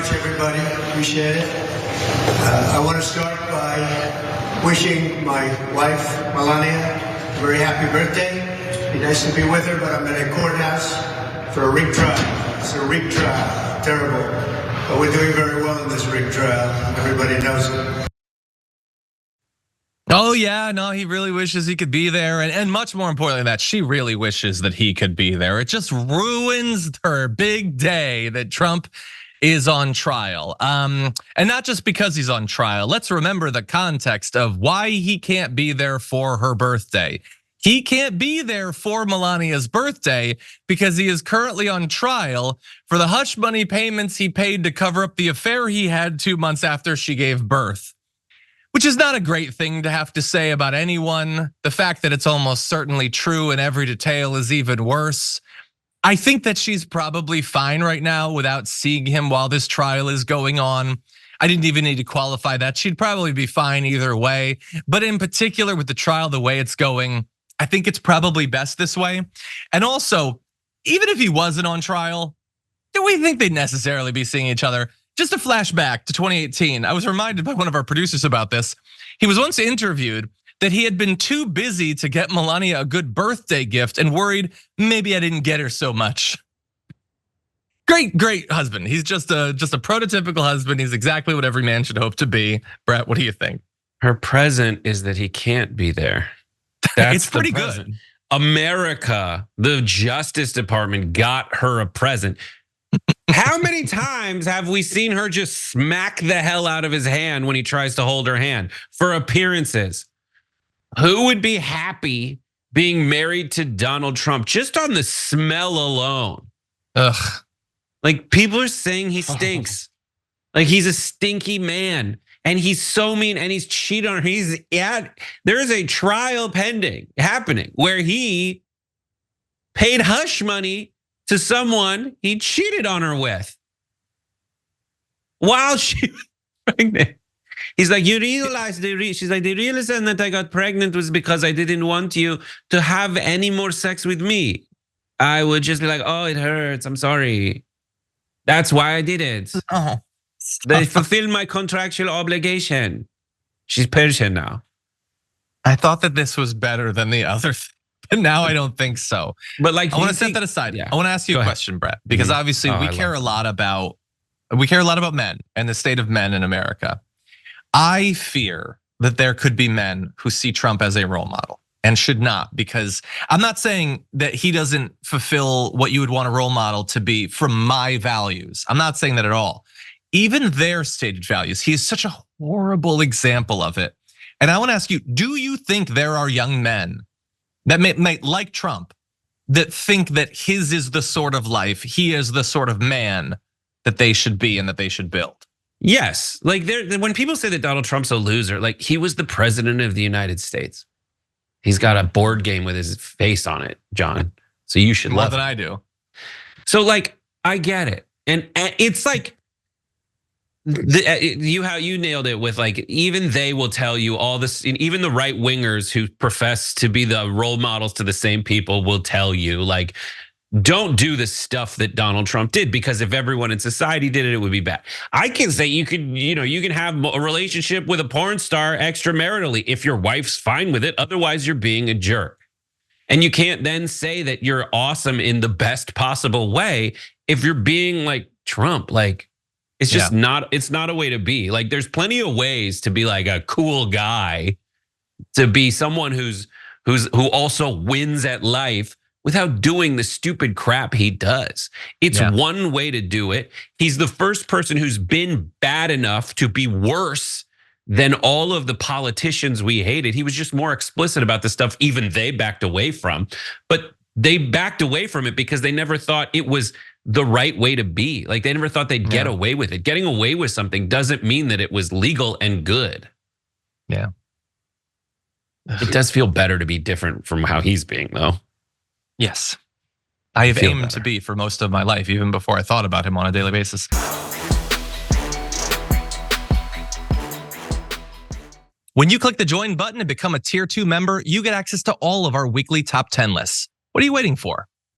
much, everybody. Appreciate it. I want to start by wishing my wife, Melania, a very happy birthday. It'd be nice to be with her, but I'm in a courthouse for a rig trial. It's a rig trial. Terrible. But we're doing very well in this rig trial. Everybody knows it. Oh yeah, no, he really wishes he could be there. And much more importantly than that, she really wishes that he could be there. It just ruins her big day that Trump is on trial. And not just because he's on trial. Let's remember the context of why he can't be there for her birthday. He can't be there for Melania's birthday because he is currently on trial for the hush money payments he paid to cover up the affair he had 2 months after she gave birth. Which is not a great thing to have to say about anyone. The fact that it's almost certainly true in every detail is even worse. I think that she's probably fine right now without seeing him while this trial is going on. I didn't even need to qualify that. She'd probably be fine either way. But in particular with the trial, the way it's going, I think it's probably best this way. And also, even if he wasn't on trial, do we think they'd necessarily be seeing each other? Just a flashback to 2018. I was reminded by one of our producers about this. He was once interviewed that he had been too busy to get Melania a good birthday gift and worried maybe I didn't get her so much. Great husband. He's just a prototypical husband. He's exactly what every man should hope to be. Brett, what do you think? Her present is that he can't be there. That's it's pretty good. America, the Justice Department got her a present. How many times have we seen her just smack the hell out of his hand when he tries to hold her hand for appearances? Who would be happy being married to Donald Trump just on the smell alone? Ugh. Like people are saying he stinks. Like he's a stinky man and he's so mean and he's cheated on her. There is a trial happening where he paid hush money to someone he cheated on her with while she was pregnant. He's like, you realize she's like, the reason that I got pregnant was because I didn't want you to have any more sex with me. I would just be like, oh, it hurts. I'm sorry. That's why I did it. Oh. They fulfilled my contractual obligation. She's Persian now. I thought that this was better than the other thing. And now I don't think so. But like, I want to set that aside. Yeah. I want to ask you a question, Brett, because obviously we care a lot about men and the state of men in America. I fear that there could be men who see Trump as a role model and should not, because I'm not saying that he doesn't fulfill what you would want a role model to be from my values. I'm not saying that at all. Even their stated values, he is such a horrible example of it. And I want to ask you, do you think there are young men that may like Trump, that think that his is the sort of life, he is the sort of man that they should be and that they should build? Yes, like when people say that Donald Trump's a loser, like he was the president of the United States. He's got a board game with his face on it, John. So you should love it. More than I do. So like, I get it. And it's like, how you nailed it with like, even they will tell you all this, even the right wingers who profess to be the role models to the same people will tell you like, don't do the stuff that Donald Trump did, because if everyone in society did it, it would be bad. I can say you can have a relationship with a porn star extramaritally if your wife's fine with it. Otherwise, you're being a jerk. And you can't then say that you're awesome in the best possible way if you're being like Trump. Like, it's just it's not a way to be. Like, there's plenty of ways to be like a cool guy, to be someone who also wins at life without doing the stupid crap he does. It's one way to do it. He's the first person who's been bad enough to be worse than all of the politicians we hated. He was just more explicit about the stuff even they backed away from. But they backed away from it because they never thought it was the right way to be. Like they never thought they'd get away with it. Getting away with something doesn't mean that it was legal and good. Yeah. It does feel better to be different from how he's being, though. Yes. I have aimed to be for most of my life, even before I thought about him on a daily basis. When you click the join button and become a tier 2 member, you get access to all of our weekly top 10 lists. What are you waiting for?